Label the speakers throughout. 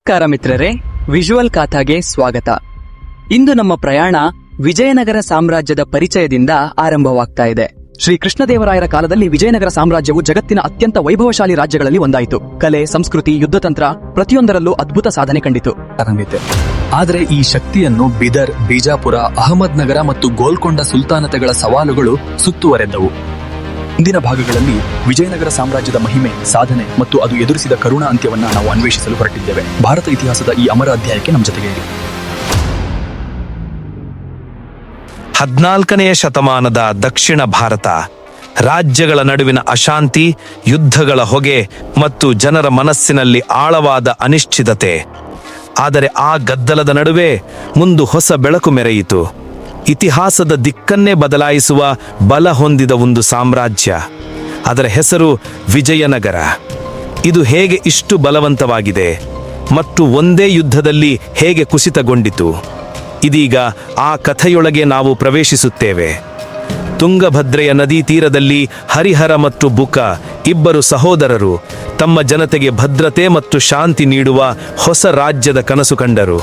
Speaker 1: ನಮಸ್ಕಾರ ಮಿತ್ರರೇ, ವಿಜುವಲ್ ಕಾಥಾಗೆ ಸ್ವಾಗತ. ಇಂದು ನಮ್ಮ ಪ್ರಯಾಣ ವಿಜಯನಗರ ಸಾಮ್ರಾಜ್ಯದ ಪರಿಚಯದಿಂದ ಆರಂಭವಾಗ್ತಾ ಇದೆ. ಶ್ರೀ ಕೃಷ್ಣದೇವರಾಯರ ಕಾಲದಲ್ಲಿ ವಿಜಯನಗರ ಸಾಮ್ರಾಜ್ಯವು ಜಗತ್ತಿನ ಅತ್ಯಂತ ವೈಭವಶಾಲಿ ರಾಜ್ಯಗಳಲ್ಲಿ ಒಂದಾಯಿತು. ಕಲೆ, ಸಂಸ್ಕೃತಿ, ಯುದ್ಧತಂತ್ರ ಪ್ರತಿಯೊಂದರಲ್ಲೂ ಅದ್ಭುತ ಸಾಧನೆ ಕಂಡಿತು.
Speaker 2: ಆದರೆ ಈ ಶಕ್ತಿಯನ್ನು ಬಿದರ್, ಬಿಜಾಪುರ, ಅಹಮದ್ ನಗರ ಮತ್ತು ಗೋಲ್ಕೊಂಡ ಸುಲ್ತಾನತೆಗಳ ಸವಾಲುಗಳು ಸುತ್ತುವರೆದವು. ಇಂದಿನ ಭಾಗಗಳಲ್ಲಿ ವಿಜಯನಗರ ಸಾಮ್ರಾಜ್ಯದ ಮಹಿಮೆ, ಸಾಧನೆ ಮತ್ತು ಅದು ಎದುರಿಸಿದ ಕರುಣ ಅಂತ್ಯವನ್ನ ನಾವು ಅನ್ವೇಷಿಸಲು ಹೊರಟಿದ್ದೇವೆ. ಭಾರತ ಇತಿಹಾಸದ ಈ ಅಮರ ಅಧ್ಯಾಯಕ್ಕೆ ನಮ್ಮ ಜೊತೆಗೆ ಇರಿ.
Speaker 3: 14ನೇ ಶತಮಾನದ ದಕ್ಷಿಣ ಭಾರತ ರಾಜ್ಯಗಳ ನಡುವಿನ ಅಶಾಂತಿ, ಯುದ್ಧಗಳ ಹೊಗೆ ಮತ್ತು ಜನರ ಮನಸ್ಸಿನಲ್ಲಿ ಆಳವಾದ ಅನಿಶ್ಚಿತತೆ. ಆದರೆ ಆ ಗದ್ದಲದ ನಡುವೆ ಮುಂದು ಹೊಸ ಬೆಳಕು ಮೆರೆಯಿತು. ಇತಿಹಾಸದ ದಿಕ್ಕನ್ನೇ ಬದಲಾಯಿಸುವ ಬಲ ಹೊಂದಿದ ಒಂದು ಸಾಮ್ರಾಜ್ಯ. ಅದರ ಹೆಸರು ವಿಜಯನಗರ. ಇದು ಹೇಗೆ ಇಷ್ಟು ಬಲವಂತವಾಗಿದೆ ಮತ್ತು ಒಂದೇ ಯುದ್ಧದಲ್ಲಿ ಹೇಗೆ ಕುಸಿತಗೊಂಡಿತು? ಇದೀಗ ಆ ಕಥೆಯೊಳಗೆ ನಾವು ಪ್ರವೇಶಿಸುತ್ತೇವೆ. ತುಂಗಭದ್ರೆಯ ನದಿ ತೀರದಲ್ಲಿ ಹರಿಹರ ಮತ್ತು ಬುಕ ಇಬ್ಬರು ಸಹೋದರರು ತಮ್ಮ ಜನತೆಗೆ ಭದ್ರತೆ ಮತ್ತು ಶಾಂತಿ ನೀಡುವ ಹೊಸ ರಾಜ್ಯದ ಕನಸು ಕಂಡರು.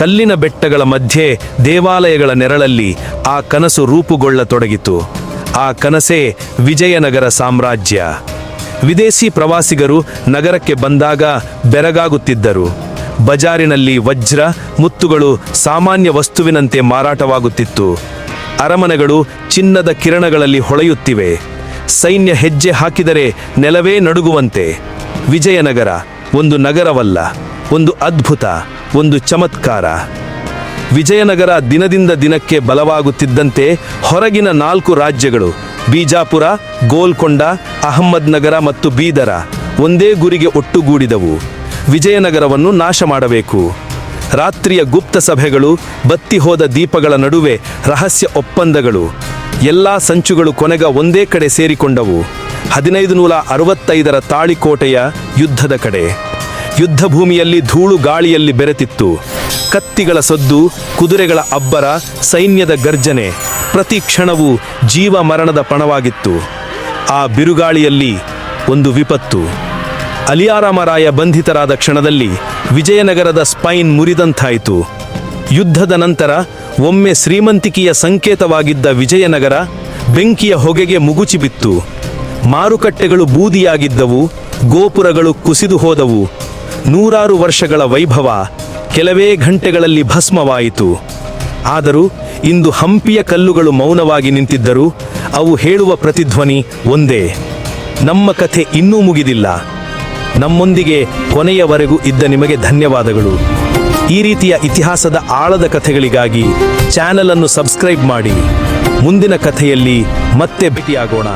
Speaker 3: ಕಲ್ಲಿನ ಬೆಟ್ಟಗಳ ಮಧ್ಯೆ ದೇವಾಲಯಗಳ ನೆರಳಲ್ಲಿ ಆ ಕನಸು ರೂಪುಗೊಳ್ಳತೊಡಗಿತು. ಆ ಕನಸೇ ವಿಜಯನಗರ ಸಾಮ್ರಾಜ್ಯ. ವಿದೇಶಿ ಪ್ರವಾಸಿಗರು ನಗರಕ್ಕೆ ಬಂದಾಗ ಬೆರಗಾಗುತ್ತಿದ್ದರು. ಬಜಾರಿನಲ್ಲಿ ವಜ್ರ, ಮುತ್ತುಗಳು ಸಾಮಾನ್ಯ ವಸ್ತುವಿನಂತೆ ಮಾರಾಟವಾಗುತ್ತಿತ್ತು. ಅರಮನೆಗಳು ಚಿನ್ನದ ಕಿರಣಗಳಲ್ಲಿ ಹೊಳೆಯುತ್ತಿವೆ. ಸೈನ್ಯ ಹೆಜ್ಜೆ ಹಾಕಿದರೆ ನೆಲವೇ ನಡುಗುವಂತೆ. ವಿಜಯನಗರ ಒಂದು ನಗರವಲ್ಲ, ಒಂದು ಅದ್ಭುತ, ಒಂದು ಚಮತ್ಕಾರ. ವಿಜಯನಗರ ದಿನದಿಂದ ದಿನಕ್ಕೆ ಬಲವಾಗುತ್ತಿದ್ದಂತೆ ಹೊರಗಿನ 4 ರಾಜ್ಯಗಳು ಬಿಜಾಪುರ, ಗೋಲ್ಕೊಂಡ, ಅಹಮ್ಮದ್ ನಗರ ಮತ್ತು ಬೀದರ ಒಂದೇ ಗುರಿಗೆ ಒಟ್ಟುಗೂಡಿದವು. ವಿಜಯನಗರವನ್ನು ನಾಶ ಮಾಡಬೇಕು. ರಾತ್ರಿಯ ಗುಪ್ತ ಸಭೆಗಳು, ಬತ್ತಿ ಹೋದ ದೀಪಗಳ ನಡುವೆ ರಹಸ್ಯ ಒಪ್ಪಂದಗಳು, ಎಲ್ಲಾ ಸಂಚುಗಳು ಕೊನೆಗ ಒಂದೇ ಕಡೆ ಸೇರಿಕೊಂಡವು. 1565ರ ತಾಳಿಕೋಟೆಯ ಯುದ್ಧದ ಕಡೆ. ಯುದ್ಧ ಭೂಮಿಯಲ್ಲಿ ಧೂಳು ಗಾಳಿಯಲ್ಲಿ ಬೆರೆತಿತ್ತು. ಕತ್ತಿಗಳ ಸದ್ದು, ಕುದುರೆಗಳ ಅಬ್ಬರ, ಸೈನ್ಯದ ಗರ್ಜನೆ ಪ್ರತಿ ಕ್ಷಣವೂ ಜೀವ ಮರಣದ ಪಣವಾಗಿತ್ತು. ಆ ಬಿರುಗಾಳಿಯಲ್ಲಿ ಒಂದು ವಿಪತ್ತು. ಅಲಿಯಾರಾಮರಾಯ ಬಂಧಿತರಾದ ಕ್ಷಣದಲ್ಲಿ ವಿಜಯನಗರದ ಸ್ಪೈನ್ ಮುರಿದಂತಾಯಿತು. ಯುದ್ಧದ ನಂತರ ಒಮ್ಮೆ ಶ್ರೀಮಂತಿಕೆಯ ಸಂಕೇತವಾಗಿದ್ದ ವಿಜಯನಗರ ಬೆಂಕಿಯ ಹೊಗೆಗೆ ಮುಗುಚಿಬಿತ್ತು. ಮಾರುಕಟ್ಟೆಗಳು ಬೂದಿಯಾಗಿದ್ದವು, ಗೋಪುರಗಳು ಕುಸಿದು ಹೋದವು. 100 ವರ್ಷಗಳ ವೈಭವ ಕೆಲವೇ ಗಂಟೆಗಳಲ್ಲಿ ಭಸ್ಮವಾಯಿತು. ಆದರೂ ಇಂದು ಹಂಪಿಯ ಕಲ್ಲುಗಳು ಮೌನವಾಗಿ ನಿಂತಿದ್ದರು. ಅವು ಹೇಳುವ ಪ್ರತಿಧ್ವನಿ ಒಂದೇ: ನಮ್ಮ ಕಥೆ ಇನ್ನೂ ಮುಗಿದಿಲ್ಲ. ನಮ್ಮೊಂದಿಗೆ ಕೊನೆಯವರೆಗೂ ಇದ್ದ ನಿಮಗೆ ಧನ್ಯವಾದಗಳು. ಈ ರೀತಿಯ ಇತಿಹಾಸದ ಆಳದ ಕಥೆಗಳಿಗಾಗಿ ಚಾನೆಲ್ ಅನ್ನು ಸಬ್ಸ್ಕ್ರೈಬ್ ಮಾಡಿ. ಮುಂದಿನ ಕಥೆಯಲ್ಲಿ ಮತ್ತೆ ಭೇಟಿಯಾಗೋಣ.